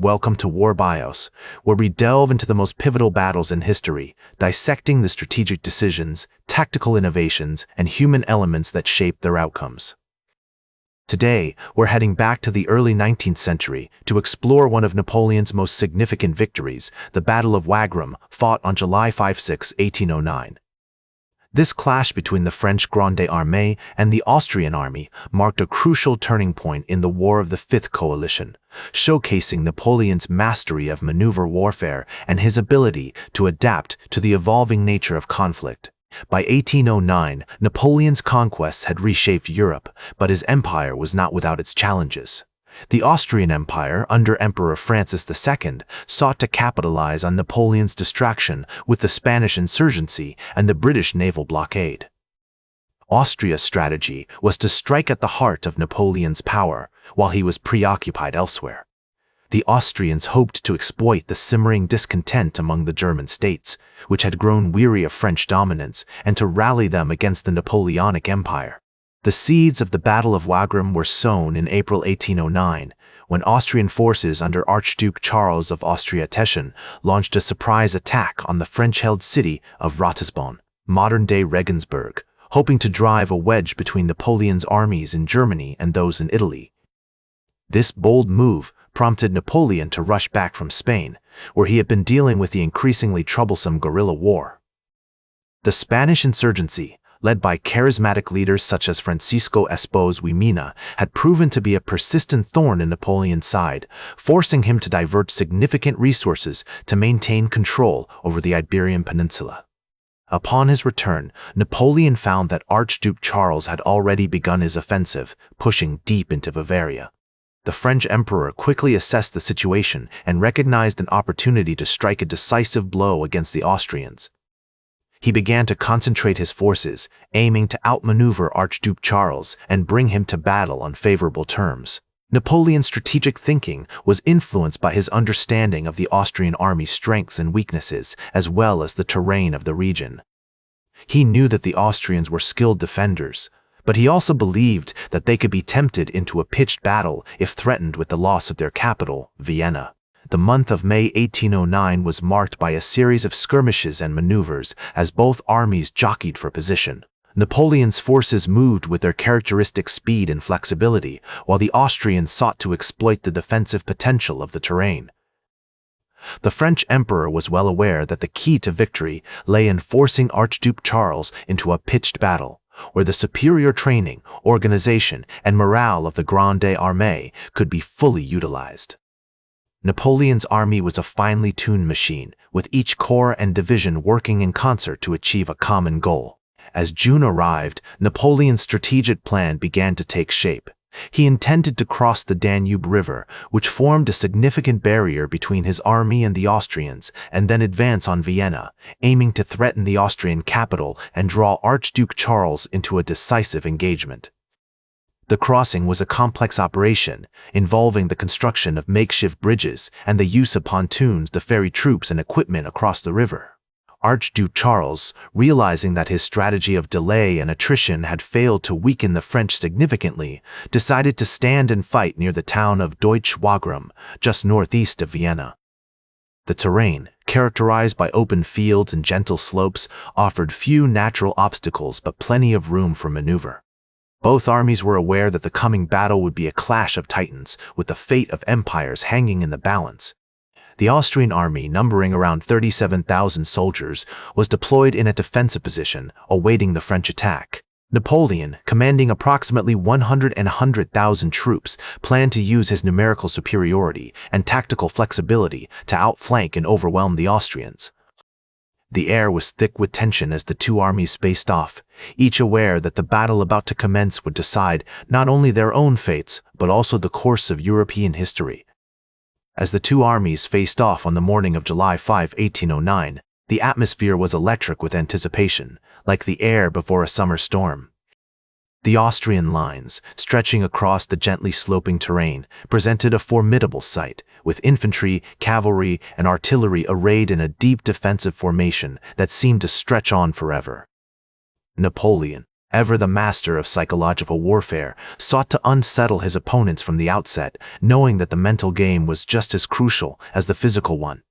Welcome to War Bios, where we delve into the most pivotal battles in history, dissecting the strategic decisions, tactical innovations, and human elements that shape their outcomes. Today, we're heading back to the early 19th century to explore one of Napoleon's most significant victories, the Battle of Wagram, fought on July 5-6, 1809. This clash between the French Grande Armée and the Austrian army marked a crucial turning point in the War of the Fifth Coalition, showcasing Napoleon's mastery of maneuver warfare and his ability to adapt to the evolving nature of conflict. By 1809, Napoleon's conquests had reshaped Europe, but his empire was not without its challenges. The Austrian Empire, under Emperor Francis II, sought to capitalize on Napoleon's distraction with the Spanish insurgency and the British naval blockade. Austria's strategy was to strike at the heart of Napoleon's power while he was preoccupied elsewhere. The Austrians hoped to exploit the simmering discontent among the German states, which had grown weary of French dominance, and to rally them against the Napoleonic Empire. The seeds of the Battle of Wagram were sown in April 1809, when Austrian forces under Archduke Charles of Austria-Teschen launched a surprise attack on the French-held city of Ratisbon, modern-day Regensburg, hoping to drive a wedge between Napoleon's armies in Germany and those in Italy. This bold move prompted Napoleon to rush back from Spain, where he had been dealing with the increasingly troublesome guerrilla war. The Spanish insurgency, led by charismatic leaders such as Francisco Espoz y Mina, had proven to be a persistent thorn in Napoleon's side, forcing him to divert significant resources to maintain control over the Iberian Peninsula. Upon his return, Napoleon found that Archduke Charles had already begun his offensive, pushing deep into Bavaria. The French emperor quickly assessed the situation and recognized an opportunity to strike a decisive blow against the Austrians. He began to concentrate his forces, aiming to outmaneuver Archduke Charles and bring him to battle on favorable terms. Napoleon's strategic thinking was influenced by his understanding of the Austrian army's strengths and weaknesses, as well as the terrain of the region. He knew that the Austrians were skilled defenders, but he also believed that they could be tempted into a pitched battle if threatened with the loss of their capital, Vienna. The month of May 1809 was marked by a series of skirmishes and maneuvers as both armies jockeyed for position. Napoleon's forces moved with their characteristic speed and flexibility, while the Austrians sought to exploit the defensive potential of the terrain. The French emperor was well aware that the key to victory lay in forcing Archduke Charles into a pitched battle, where the superior training, organization, and morale of the Grande Armée could be fully utilized. Napoleon's army was a finely tuned machine, with each corps and division working in concert to achieve a common goal. As June arrived, Napoleon's strategic plan began to take shape. He intended to cross the Danube River, which formed a significant barrier between his army and the Austrians, and then advance on Vienna, aiming to threaten the Austrian capital and draw Archduke Charles into a decisive engagement. The crossing was a complex operation, involving the construction of makeshift bridges and the use of pontoons to ferry troops and equipment across the river. Archduke Charles, realizing that his strategy of delay and attrition had failed to weaken the French significantly, decided to stand and fight near the town of Wagram, just northeast of Vienna. The terrain, characterized by open fields and gentle slopes, offered few natural obstacles but plenty of room for maneuver. Both armies were aware that the coming battle would be a clash of titans, with the fate of empires hanging in the balance. The Austrian army, numbering around 37,000 soldiers, was deployed in a defensive position, awaiting the French attack. Napoleon, commanding approximately 100,000 troops, planned to use his numerical superiority and tactical flexibility to outflank and overwhelm the Austrians. The air was thick with tension as the two armies faced off, each aware that the battle about to commence would decide not only their own fates, but also the course of European history. As the two armies faced off on the morning of July 5, 1809, the atmosphere was electric with anticipation, like the air before a summer storm. The Austrian lines, stretching across the gently sloping terrain, presented a formidable sight, with infantry, cavalry, and artillery arrayed in a deep defensive formation that seemed to stretch on forever. Napoleon, ever the master of psychological warfare, sought to unsettle his opponents from the outset, knowing that the mental game was just as crucial as the physical one.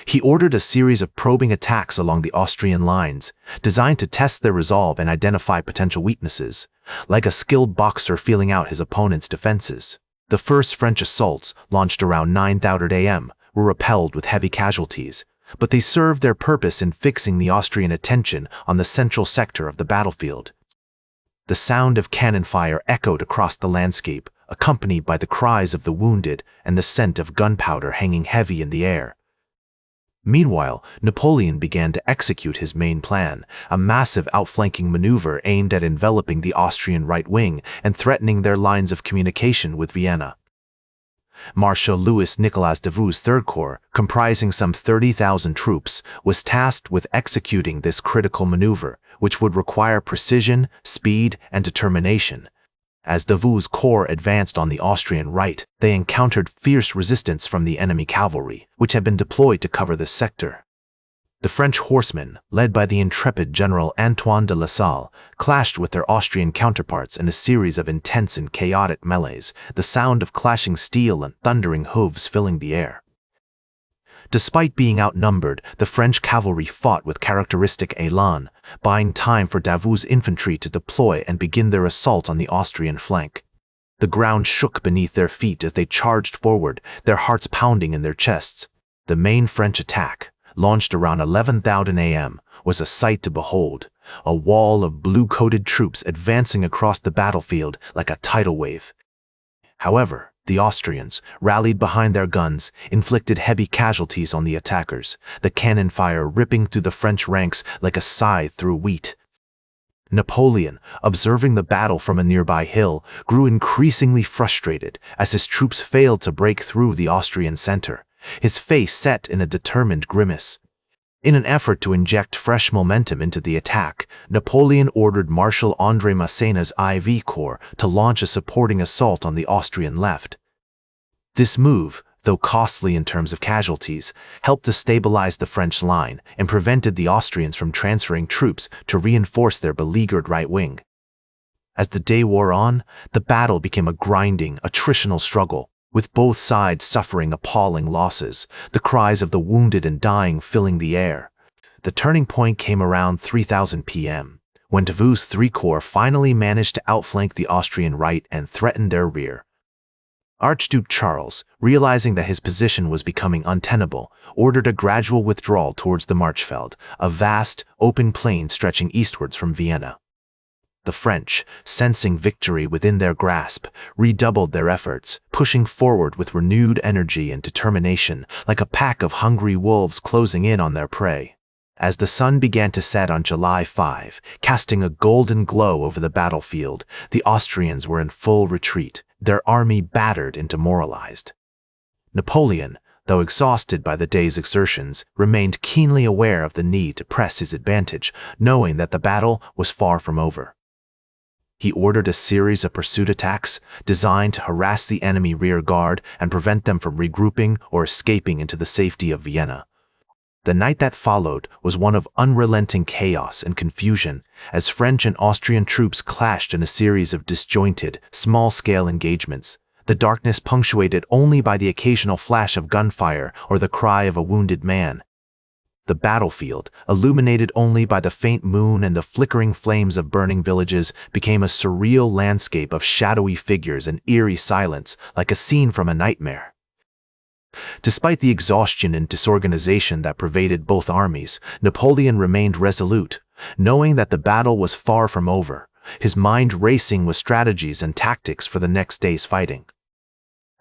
He ordered a series of probing attacks along the Austrian lines, designed to test their resolve and identify potential weaknesses, like a skilled boxer feeling out his opponent's defenses. The first French assaults, launched around 9:30 a.m., were repelled with heavy casualties, but they served their purpose in fixing the Austrian attention on the central sector of the battlefield. The sound of cannon fire echoed across the landscape, accompanied by the cries of the wounded and the scent of gunpowder hanging heavy in the air. Meanwhile, Napoleon began to execute his main plan, a massive outflanking maneuver aimed at enveloping the Austrian right wing and threatening their lines of communication with Vienna. Marshal Louis Nicolas Davout's Third Corps, comprising some 30,000 troops, was tasked with executing this critical maneuver, which would require precision, speed, and determination. As Davout's corps advanced on the Austrian right, they encountered fierce resistance from the enemy cavalry, which had been deployed to cover this sector. The French horsemen, led by the intrepid General Antoine de La Salle, clashed with their Austrian counterparts in a series of intense and chaotic melees, the sound of clashing steel and thundering hooves filling the air. Despite being outnumbered, the French cavalry fought with characteristic élan, buying time for Davout's infantry to deploy and begin their assault on the Austrian flank. The ground shook beneath their feet as they charged forward, their hearts pounding in their chests. The main French attack, launched around 11:00 a.m., was a sight to behold, a wall of blue-coated troops advancing across the battlefield like a tidal wave. However, the Austrians, rallied behind their guns, inflicted heavy casualties on the attackers, the cannon fire ripping through the French ranks like a scythe through wheat. Napoleon, observing the battle from a nearby hill, grew increasingly frustrated as his troops failed to break through the Austrian center, his face set in a determined grimace. In an effort to inject fresh momentum into the attack, Napoleon ordered Marshal André Masséna's IV Corps to launch a supporting assault on the Austrian left. This move, though costly in terms of casualties, helped to stabilize the French line and prevented the Austrians from transferring troops to reinforce their beleaguered right wing. As the day wore on, the battle became a grinding, attritional struggle, with both sides suffering appalling losses, the cries of the wounded and dying filling the air. The turning point came around 3:00 p.m., when Davout's Three Corps finally managed to outflank the Austrian right and threaten their rear. Archduke Charles, realizing that his position was becoming untenable, ordered a gradual withdrawal towards the Marchfeld, a vast, open plain stretching eastwards from Vienna. The French, sensing victory within their grasp, redoubled their efforts, pushing forward with renewed energy and determination, like a pack of hungry wolves closing in on their prey. As the sun began to set on July 5, casting a golden glow over the battlefield, the Austrians were in full retreat, their army battered and demoralized. Napoleon, though exhausted by the day's exertions, remained keenly aware of the need to press his advantage, knowing that the battle was far from over. He ordered a series of pursuit attacks designed to harass the enemy rear guard and prevent them from regrouping or escaping into the safety of Vienna. The night that followed was one of unrelenting chaos and confusion as French and Austrian troops clashed in a series of disjointed, small-scale engagements, the darkness punctuated only by the occasional flash of gunfire or the cry of a wounded man. The battlefield, illuminated only by the faint moon and the flickering flames of burning villages, became a surreal landscape of shadowy figures and eerie silence, like a scene from a nightmare. Despite the exhaustion and disorganization that pervaded both armies, Napoleon remained resolute, knowing that the battle was far from over, his mind racing with strategies and tactics for the next day's fighting.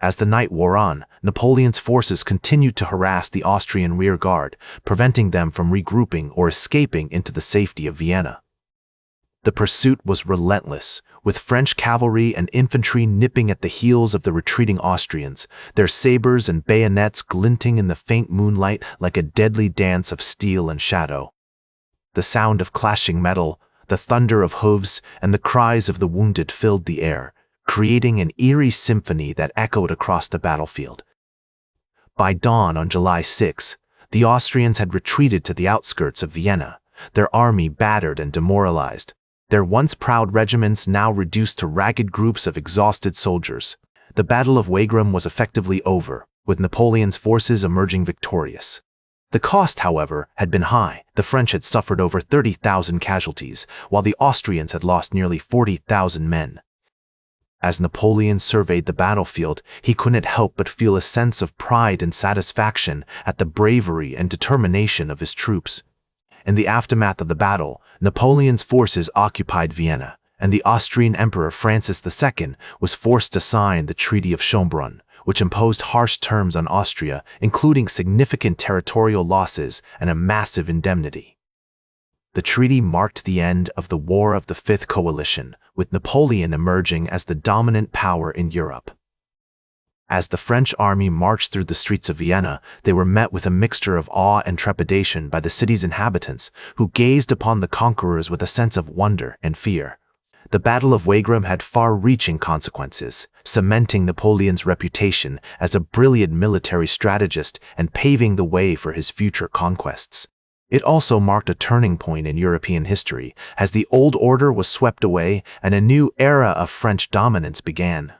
As the night wore on, Napoleon's forces continued to harass the Austrian rear guard, preventing them from regrouping or escaping into the safety of Vienna. The pursuit was relentless, with French cavalry and infantry nipping at the heels of the retreating Austrians, their sabers and bayonets glinting in the faint moonlight like a deadly dance of steel and shadow. The sound of clashing metal, the thunder of hooves, and the cries of the wounded filled the air, creating an eerie symphony that echoed across the battlefield. By dawn on July 6, the Austrians had retreated to the outskirts of Vienna, their army battered and demoralized. their once proud regiments now reduced to ragged groups of exhausted soldiers. The Battle of Wagram was effectively over, with Napoleon's forces emerging victorious. The cost, however, had been high. The French had suffered over 30,000 casualties, while the Austrians had lost nearly 40,000 men. As Napoleon surveyed the battlefield, he couldn't help but feel a sense of pride and satisfaction at the bravery and determination of his troops. In the aftermath of the battle, Napoleon's forces occupied Vienna, and the Austrian Emperor Francis II was forced to sign the Treaty of Schönbrunn, which imposed harsh terms on Austria, including significant territorial losses and a massive indemnity. The treaty marked the end of the War of the Fifth Coalition, with Napoleon emerging as the dominant power in Europe. As the French army marched through the streets of Vienna, they were met with a mixture of awe and trepidation by the city's inhabitants, who gazed upon the conquerors with a sense of wonder and fear. The Battle of Wagram had far-reaching consequences, cementing Napoleon's reputation as a brilliant military strategist and paving the way for his future conquests. It also marked a turning point in European history, as the old order was swept away and a new era of French dominance began.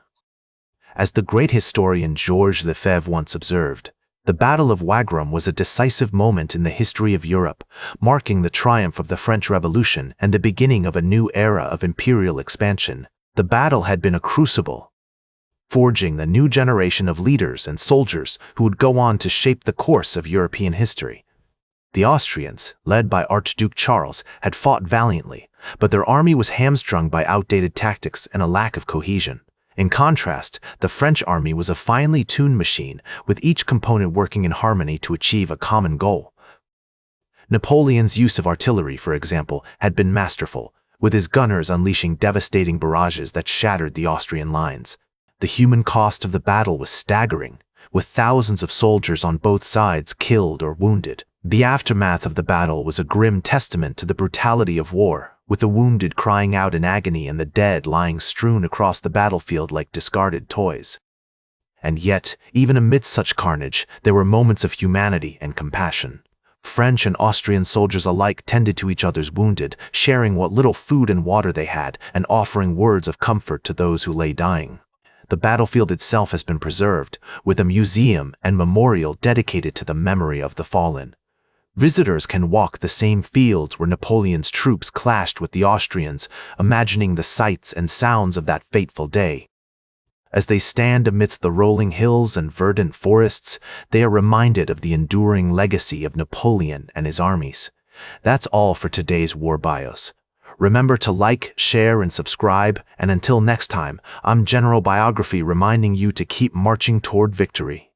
As the great historian Georges Lefebvre once observed, the Battle of Wagram was a decisive moment in the history of Europe, marking the triumph of the French Revolution and the beginning of a new era of imperial expansion. The battle had been a crucible, forging the new generation of leaders and soldiers who would go on to shape the course of European history. The Austrians, led by Archduke Charles, had fought valiantly, but their army was hamstrung by outdated tactics and a lack of cohesion. In contrast, the French army was a finely tuned machine, with each component working in harmony to achieve a common goal. Napoleon's use of artillery, for example, had been masterful, with his gunners unleashing devastating barrages that shattered the Austrian lines. The human cost of the battle was staggering, with thousands of soldiers on both sides killed or wounded. The aftermath of the battle was a grim testament to the brutality of war, with the wounded crying out in agony and the dead lying strewn across the battlefield like discarded toys. And yet, even amidst such carnage, there were moments of humanity and compassion. French and Austrian soldiers alike tended to each other's wounded, sharing what little food and water they had and offering words of comfort to those who lay dying. The battlefield itself has been preserved, with a museum and memorial dedicated to the memory of the fallen. Visitors can walk the same fields where Napoleon's troops clashed with the Austrians, imagining the sights and sounds of that fateful day. As they stand amidst the rolling hills and verdant forests, they are reminded of the enduring legacy of Napoleon and his armies. That's all for today's War Bios. Remember to like, share, and subscribe, and until next time, I'm General Biography reminding you to keep marching toward victory.